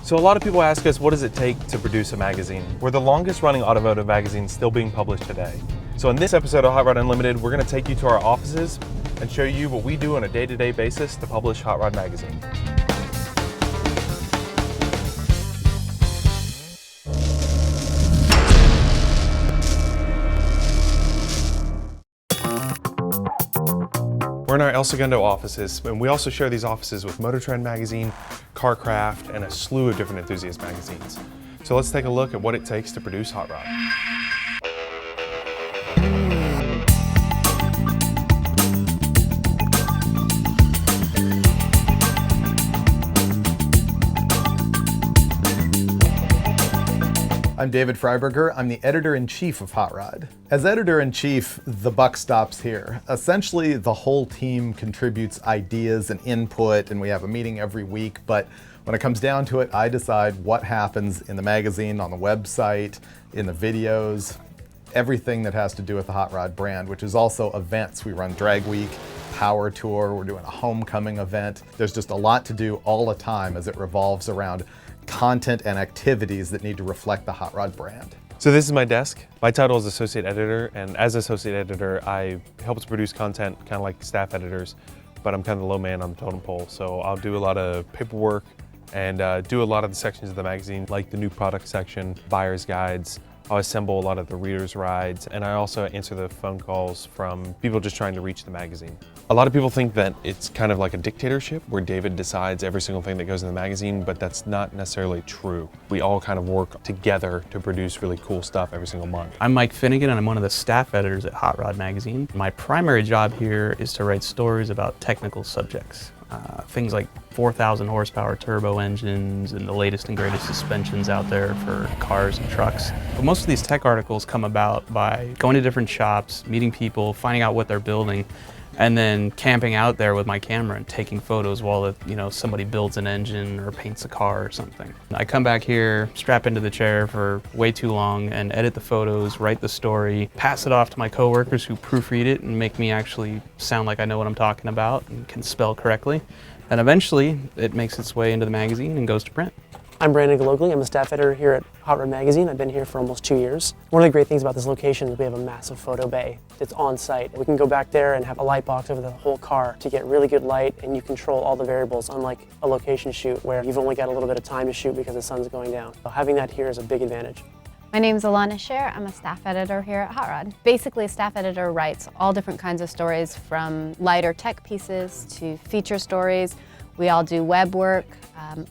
So a lot of people ask us, what does it take to produce a magazine? We're the longest running automotive magazine still being published today. So in this episode of Hot Rod Unlimited, we're going to take you to our offices and show you what we do on a day-to-day basis to publish Hot Rod Magazine. We're in our El Segundo offices, and we also share these offices with Motor Trend Magazine, Carcraft, and a slew of different enthusiast magazines. So let's take a look at what it takes to produce Hot Rod. I'm David Freiberger. I'm the editor-in-chief of Hot Rod. As editor-in-chief, the buck stops here. Essentially, the whole team contributes ideas and input, and we have a meeting every week, but when it comes down to it, I decide what happens in the magazine, on the website, in the videos, everything that has to do with the Hot Rod brand, which is also events. We run Drag Week, Power Tour, we're doing a homecoming event. There's just a lot to do all the time as it revolves around content and activities that need to reflect the Hot Rod brand. So this is my desk. My title is Associate Editor, and as Associate Editor, I help to produce content kind of like staff editors, but I'm kind of the low man on the totem pole. So I'll do a lot of paperwork and do a lot of the sections of the magazine, like the new product section, buyer's guides. I'll assemble a lot of the reader's rides, and I also answer the phone calls from people just trying to reach the magazine. A lot of people think that it's kind of like a dictatorship where David decides every single thing that goes in the magazine, but that's not necessarily true. We all kind of work together to produce really cool stuff every single month. I'm Mike Finnegan, and I'm one of the staff editors at Hot Rod Magazine. My primary job here is to write stories about technical subjects. Things like 4,000 horsepower turbo engines and the latest and greatest suspensions out there for cars and trucks. But most of these tech articles come about by going to different shops, meeting people, finding out what they're building, and then camping out there with my camera and taking photos while somebody builds an engine or paints a car or something. I come back here, strap into the chair for way too long and edit the photos, write the story, pass it off to my coworkers who proofread it and make me actually sound like I know what I'm talking about and can spell correctly. And eventually it makes its way into the magazine and goes to print. I'm Brandon Galogli. I'm a staff editor here at Hot Rod Magazine. I've been here for almost 2 years. One of the great things about this location is we have a massive photo bay. It's on site. We can go back there and have a light box over the whole car to get really good light, and you control all the variables, unlike a location shoot where you've only got a little bit of time to shoot because the sun's going down. So having that here is a big advantage. My name's Alana Scher. I'm a staff editor here at Hot Rod. Basically, a staff editor writes all different kinds of stories, from lighter tech pieces to feature stories. We all do web work.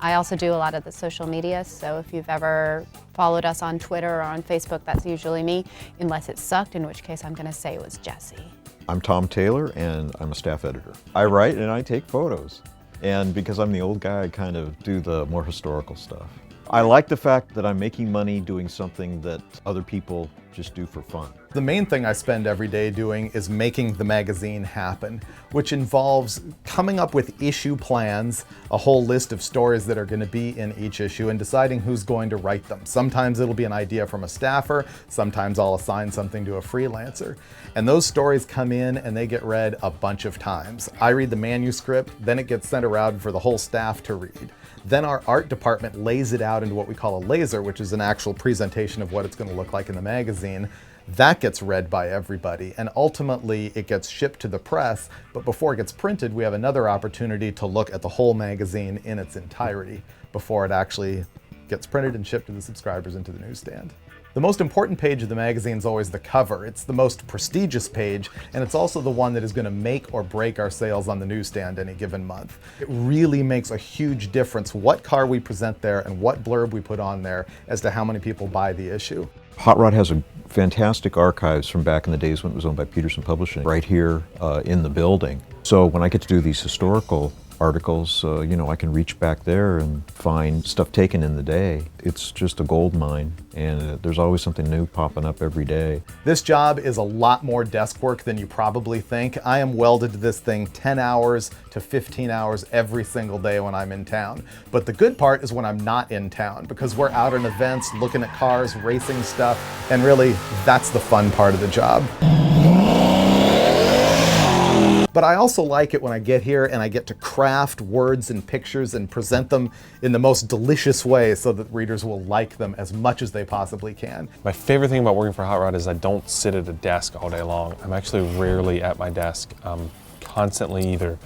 I also do a lot of the social media, so if you've ever followed us on Twitter or on Facebook, that's usually me, unless it sucked, in which case I'm going to say it was Jesse. I'm Tom Taylor, and I'm a staff editor. I write and I take photos, and because I'm the old guy, I kind of do the more historical stuff. I like the fact that I'm making money doing something that other people just do for fun. The main thing I spend every day doing is making the magazine happen, which involves coming up with issue plans, a whole list of stories that are going to be in each issue, and deciding who's going to write them. Sometimes it'll be an idea from a staffer, sometimes I'll assign something to a freelancer. And those stories come in and they get read a bunch of times. I read the manuscript, then it gets sent around for the whole staff to read. Then our art department lays it out into what we call a laser, which is an actual presentation of what it's going to look like in the magazine. That gets read by everybody, and ultimately it gets shipped to the press, but before it gets printed, we have another opportunity to look at the whole magazine in its entirety before it actually gets printed and shipped to the subscribers into the newsstand. The most important page of the magazine is always the cover. It's the most prestigious page, and it's also the one that is going to make or break our sales on the newsstand any given month. It really makes a huge difference what car we present there and what blurb we put on there as to how many people buy the issue. Hot Rod has a fantastic archives from back in the days when it was owned by Peterson Publishing, right here in the building. So when I get to do these historical articles, I can reach back there and find stuff taken in the day. It's just a gold mine, and there's always something new popping up every day. This job is a lot more desk work than you probably think. I am welded to this thing 10 hours to 15 hours every single day when I'm in town. But the good part is when I'm not in town, because we're out at events, looking at cars, racing stuff, and really, that's the fun part of the job. But I also like it when I get here and I get to craft words and pictures and present them in the most delicious way so that readers will like them as much as they possibly can. My favorite thing about working for Hot Rod is I don't sit at a desk all day long. I'm actually rarely at my desk. I'm constantly either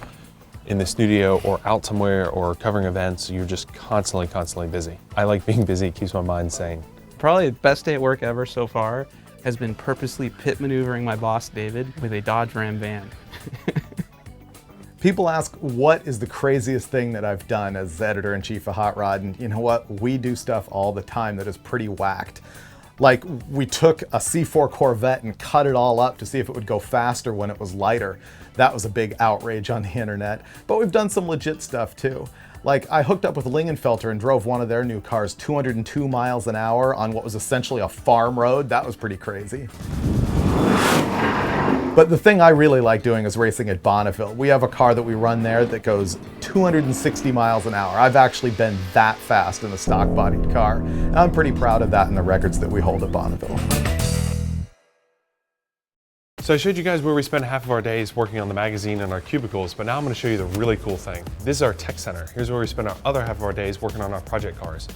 in the studio or out somewhere or covering events. You're just constantly busy. I like being busy, it keeps my mind sane. Probably the best day at work ever so far has been purposely pit maneuvering my boss, David, with a Dodge Ram van. People ask, what is the craziest thing that I've done as editor-in-chief of Hot Rod? And you know what? We do stuff all the time that is pretty whacked. Like, we took a C4 Corvette and cut it all up to see if it would go faster when it was lighter. That was a big outrage on the internet. But we've done some legit stuff too. Like, I hooked up with Lingenfelter and drove one of their new cars 202 miles an hour on what was essentially a farm road. That was pretty crazy. But the thing I really like doing is racing at Bonneville. We have a car that we run there that goes 260 miles an hour. I've actually been that fast in a stock-bodied car. And I'm pretty proud of that in the records that we hold at Bonneville. So I showed you guys where we spend half of our days working on the magazine and our cubicles, but now I'm going to show you the really cool thing. This is our tech center. Here's where we spend our other half of our days working on our project cars.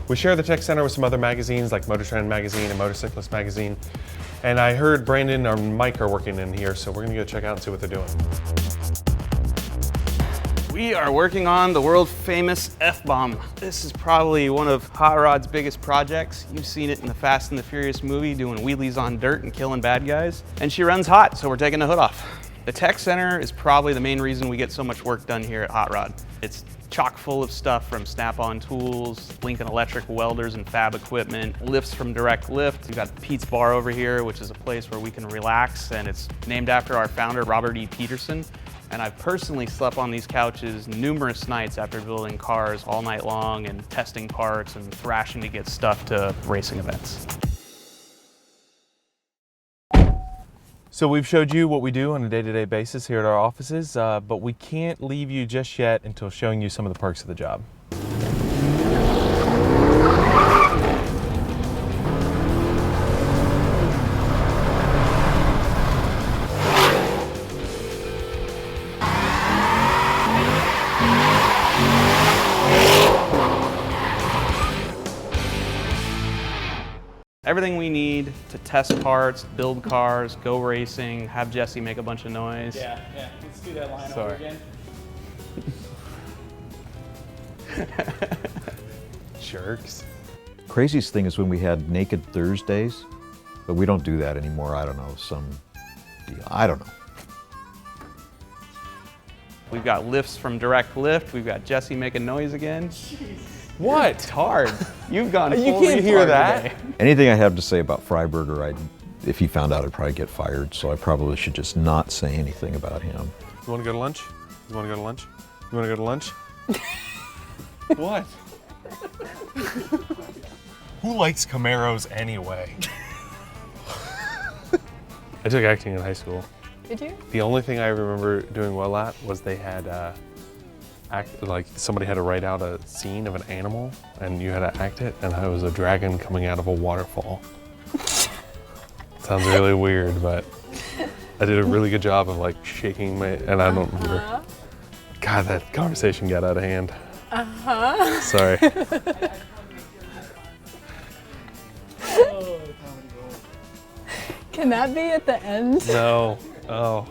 We share the tech center with some other magazines like Motor Trend magazine and Motorcyclist magazine. And I heard Brandon and Mike are working in here, so we're going to go check out and see what they're doing. We are working on the world famous F-bomb. This is probably one of Hot Rod's biggest projects. You've seen it in the Fast and the Furious movie, doing wheelies on dirt and killing bad guys. And she runs hot, so we're taking the hood off. The tech center is probably the main reason we get so much work done here at Hot Rod. It's chock full of stuff from Snap-on tools, Lincoln Electric welders and fab equipment, lifts from Direct Lift. We've got Pete's Bar over here, which is a place where we can relax, and it's named after our founder, Robert E. Peterson. And I've personally slept on these couches numerous nights after building cars all night long and testing parts and thrashing to get stuff to racing events. So we've showed you what we do on a day-to-day basis here at our offices, but we can't leave you just yet until showing you some of the perks of the job. Everything we need to test parts, build cars, go racing, have Jesse make a bunch of noise. Yeah. Let's do that line Sorry. over again. Jerks. Craziest thing is when we had Naked Thursdays, but we don't do that anymore. I don't know, some deal. I don't know. We've got lifts from Direct Lift. We've got Jesse making noise again. What? It's hard. You've gone You full can't hear retard that. today. Anything I have to say about Freiberger, if he found out, I'd probably get fired, so I probably should just not say anything about him. You want to go to lunch? You want to go to lunch? You want to go to lunch? What? Who likes Camaros anyway? I took acting in high school. Did you? The only thing I remember doing well at was they had like somebody had to write out a scene of an animal and you had to act it, and I was a dragon coming out of a waterfall. Sounds really weird, but I did a really good job of like shaking my, and I don't remember. God, that conversation got out of hand. Sorry. Can that be at the end? No. Oh.